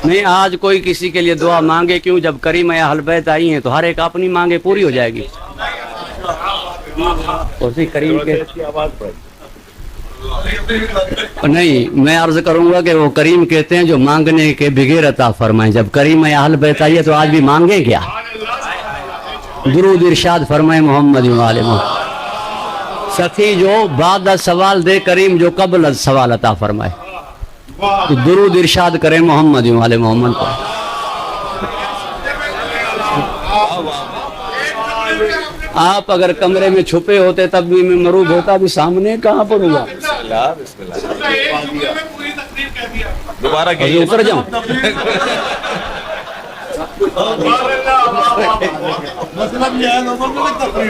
نہیں آج کوئی کسی کے لیے دعا مانگے کیوں، جب کریم اہل بیت آئی ہیں تو ہر ایک اپنی مانگے پوری ہو جائے گی. اسی کریم کے نہیں، میں عرض کروں گا کہ وہ کریم کہتے ہیں جو مانگنے کے بغیر عطا فرمائیں. جب کریم اہل بیت آئی ہے تو آج بھی مانگیں کیا؟ درود ارشاد فرمائے محمد والے محمد. سخی جو بعد سوال دے، کریم جو قبل سوال عطا فرمائے. تو درود ارشاد کریں محمد والے محمد پر. آپ اگر کمرے میں چھپے ہوتے تب بھی میں مروب ہوتا، بھی سامنے کہاں پر ہوا. دوبارہ اتر جاؤں.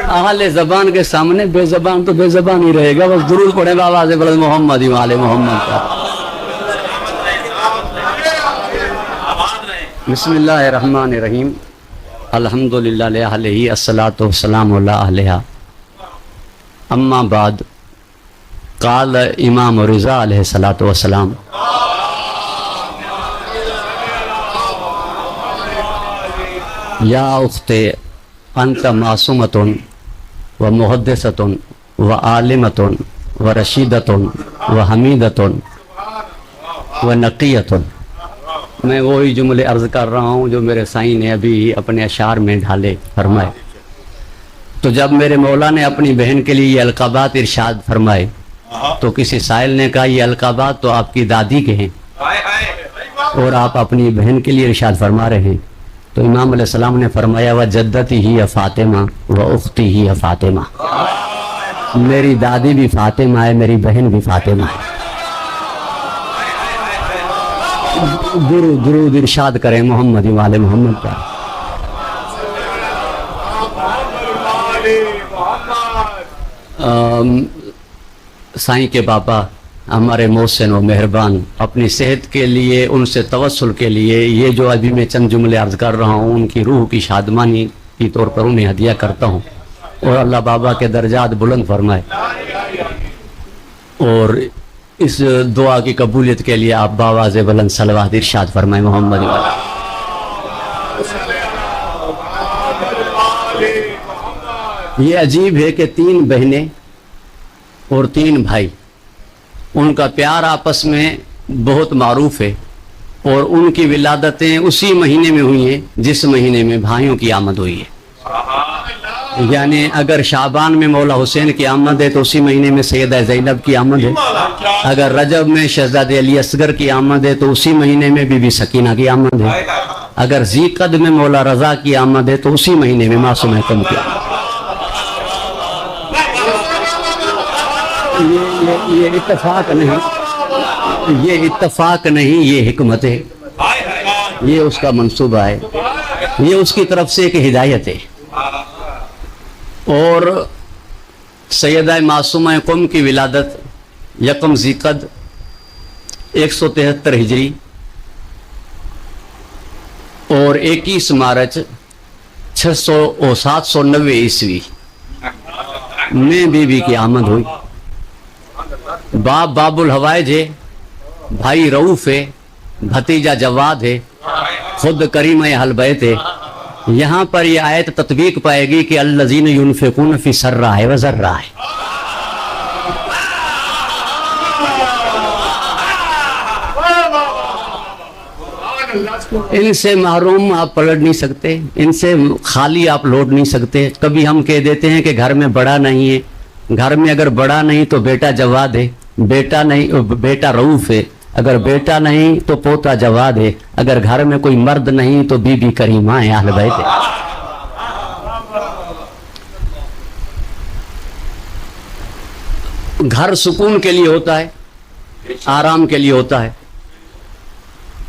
اہل زبان کے سامنے بے زبان تو بے زبان ہی رہے گا. بس درود پڑھے بابا سے بلند محمد والے محمد پر. بسم اللہ الرحمن الرحیم. الحمدللہ لأہلہ الصلاۃ والسلام علی اہلہا. اما بعد، قال امام رضا علیہ الصلاۃ والسلام: یا اخت انت معصومۃ و محدثۃ و عالمۃ و رشیدۃ و حمیدۃ و نقیۃ. میں وہی جملے عرض کر رہا ہوں جو میرے سائیں نے ابھی اپنے اشعار میں ڈھالے فرمائے. تو جب میرے مولا نے اپنی بہن کے لیے یہ القابات ارشاد فرمائے تو کسی سائل نے کہا یہ القابات تو آپ کی دادی کے ہیں اور آپ اپنی بہن کے لیے ارشاد فرما رہے ہیں. تو امام علیہ السلام نے فرمایا و جدتی ہی فاطمہ و اختی ہی فاطمہ. میری دادی بھی فاطمہ ہے، میری بہن بھی فاطمہ ہے. درود ارشاد کریں محمد والے محمد پر. سائیں کے باپا ہمارے محسن و مہربان، اپنی صحت کے لیے ان سے توسل کے لیے یہ جو ابھی میں چند جملے عرض کر رہا ہوں ان کی روح کی شادمانی کی طور پر انہیں ہدیہ کرتا ہوں. اور اللہ بابا کے درجات بلند فرمائے. اور اس دعا کی قبولیت کے لیے آپ باواز بلند صلوات ارشاد فرمائے محمد والے. یہ عجیب ہے کہ 3 بہنیں اور 3 بھائی، ان کا پیار آپس میں بہت معروف ہے اور ان کی ولادتیں اسی مہینے میں ہوئی ہیں جس مہینے میں بھائیوں کی آمد ہوئی ہے. یعنی اگر شعبان میں مولا حسین کی آمد ہے تو اسی مہینے میں سیدہ زینب کی آمد ہے. اگر رجب میں شہزادے علی اصغر کی آمد ہے تو اسی مہینے میں بی بی سکینہ کی آمد ہے. اگر ذیقد میں مولا رضا کی آمد ہے تو اسی مہینے میں معصوم حکم کی آمد. یہ اتفاق نہیں، یہ اتفاق نہیں، یہ حکمت ہے، یہ اس کا منصوبہ ہے، یہ اس کی طرف سے ایک ہدایت ہے. اور سیدہ معصومہ قم کی ولادت 1 ذیقد 173 ہجری اور 21 مارچ 790 عیسوی میں بی بی کی آمد ہوئی. باپ باب الحوائج ہے، بھائی رؤوف ہے، بھتیجا جواد ہے، خود کریم اہل بیت ہے. یہاں پر یہ آیت تطبیق پائے گی کہ الذین ينفقون فی سراء و ضراء. ان سے محروم آپ پلٹ نہیں سکتے، ان سے خالی آپ لوٹ نہیں سکتے. کبھی ہم کہہ دیتے ہیں کہ گھر میں بڑا نہیں ہے. گھر میں اگر بڑا نہیں تو بیٹا جواد ہے، بیٹا نہیں بیٹا رؤوف ہے، اگر بیٹا نہیں تو پوتا جواد ہے، اگر گھر میں کوئی مرد نہیں تو بی بی کریمہ ہے، اہل بیت ہے. گھر سکون کے لیے ہوتا ہے، آرام کے لیے ہوتا ہے.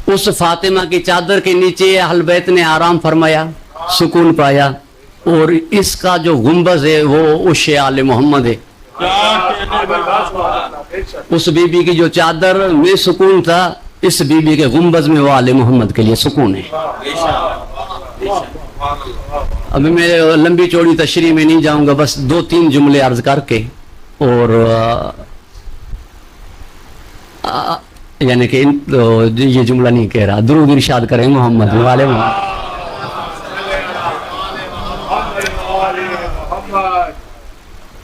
اس فاطمہ کی چادر کے نیچے اہل بیت نے آرام فرمایا، سکون پایا. اور اس کا جو گنبد ہے وہ عش آل محمد ہے. اس بی بی کی جو چادر میں سکون تھا، اس بی بی کے گنبد میں وہ آل محمد کے لیے سکون ہے. اب میں لمبی چوڑی تشریح میں نہیں جاؤں گا، بس 2-3 جملے عرض کر کے اور یعنی کہ یہ جملہ نہیں کہہ رہا، درود ارشاد کریں محمد والے محمد۔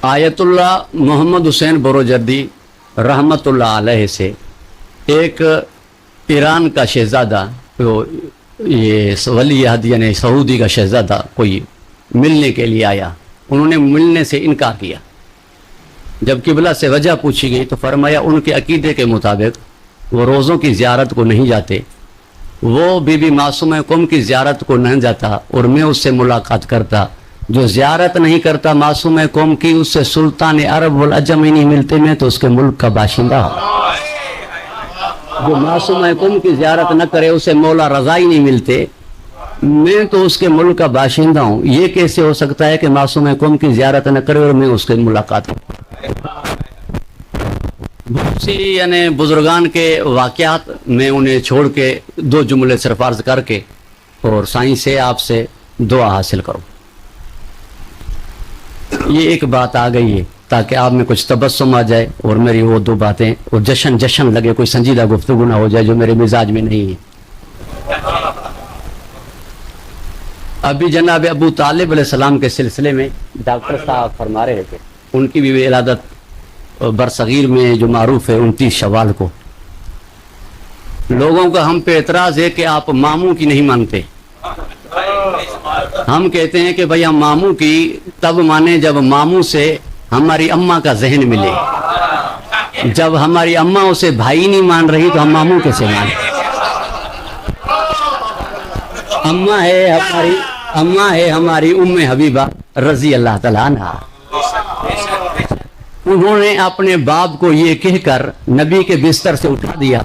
آیت اللہ محمد حسین بروجردی رحمت اللہ علیہ سے ایک ایران کا شہزادہ، یہ ولی عہد یعنی سعودی کا شہزادہ کوئی ملنے کے لیے آیا، انہوں نے ملنے سے انکار کیا۔ جب قبلہ سے وجہ پوچھی گئی تو فرمایا ان کے عقیدے کے مطابق وہ روزوں کی زیارت کو نہیں جاتے، وہ بی بی معصومہ قم کی زیارت کو نہیں جاتا اور میں اس سے ملاقات کرتا۔ جو زیارت نہیں کرتا معصومہ قوم کی، اس سے سلطان عرب والعجم ہی نہیں ملتے، میں تو اس کے ملک کا باشندہ ہوں۔ جو معصومہ قوم کی زیارت نہ کرے اسے مولا رضا ہی نہیں ملتے، میں تو اس کے ملک کا باشندہ ہوں۔ یہ کیسے ہو سکتا ہے کہ معصومہ قوم کی زیارت نہ کرے اور میں اس کے ملاقات ہوں؟ بہت سی یعنی بزرگان کے واقعات میں انہیں چھوڑ کے دو جملے صرف عرض کر کے اور سائیں سے آپ سے دعا حاصل کروں۔ یہ ایک بات آ گئی ہے تاکہ آپ میں کچھ تبسم آ جائے اور میری وہ دو باتیں اور جشن لگے، کوئی سنجیدہ گفتگو نہ ہو جائے جو میرے مزاج میں نہیں ہے۔ ابھی جناب ابو طالب علیہ السلام کے سلسلے میں ڈاکٹر صاحب فرما رہے تھے، ان کی بھی ولادت برصغیر میں جو معروف ہے 29 شوال کو۔ لوگوں کا ہم پہ اعتراض ہے کہ آپ ماموں کی نہیں مانتے۔ ہم کہتے ہیں کہ بھئی ہم ماموں کی تب مانے جب ماموں سے ہماری اماں کا ذہن ملے۔ جب ہماری اماں اسے بھائی نہیں مان رہی تو ہم ماموں کیسے مانیں؟ اماں ہے ہماری ام حبیبہ رضی اللہ تعالیٰ عنہ۔ انہوں نے اپنے باپ کو یہ کہہ کر نبی کے بستر سے اٹھا دیا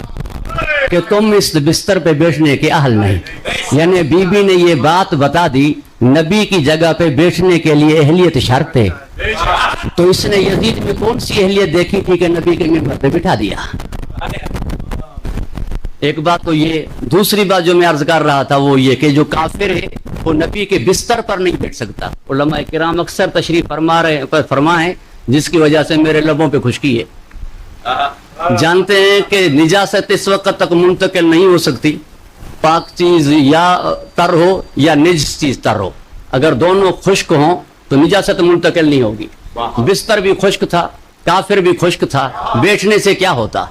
کہ تم اس بستر پہ بیٹھنے کے اہل نہیں، یعنی بی بی نے یہ بات بتا دی نبی کی جگہ پہ بیٹھنے کے لیے اہلیت شرط ہے۔ تو اس نے یزید میں کون سی اہلیت دیکھی تھی کہ نبی کے منبر پہ بٹھا دیا؟ ایک بات تو یہ، دوسری بات جو میں عرض کر رہا تھا وہ یہ کہ جو کافر ہے وہ نبی کے بستر پر نہیں بیٹھ سکتا۔ علماء کرام اکثر تشریف فرمائیں جس کی وجہ سے میرے لبوں پہ خشکی ہے۔ جانتے ہیں کہ نجاست اس وقت تک منتقل نہیں ہو سکتی، پاک چیز یا تر ہو یا نجس چیز تر ہو، اگر دونوں خشک ہوں تو نجاست منتقل نہیں ہوگی۔ بستر بھی خشک تھا، کافر بھی خشک تھا، بیٹھنے سے کیا ہوتا؟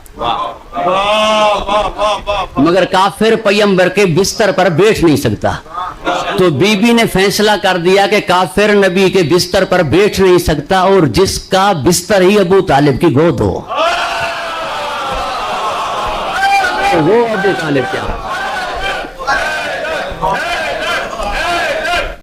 مگر کافر پیغمبر کے بستر پر بیٹھ نہیں سکتا، تو بی بی نے فیصلہ کر دیا کہ کافر نبی کے بستر پر بیٹھ نہیں سکتا، اور جس کا بستر ہی ابو طالب کی گود ہو، وہ ابو طالب کیا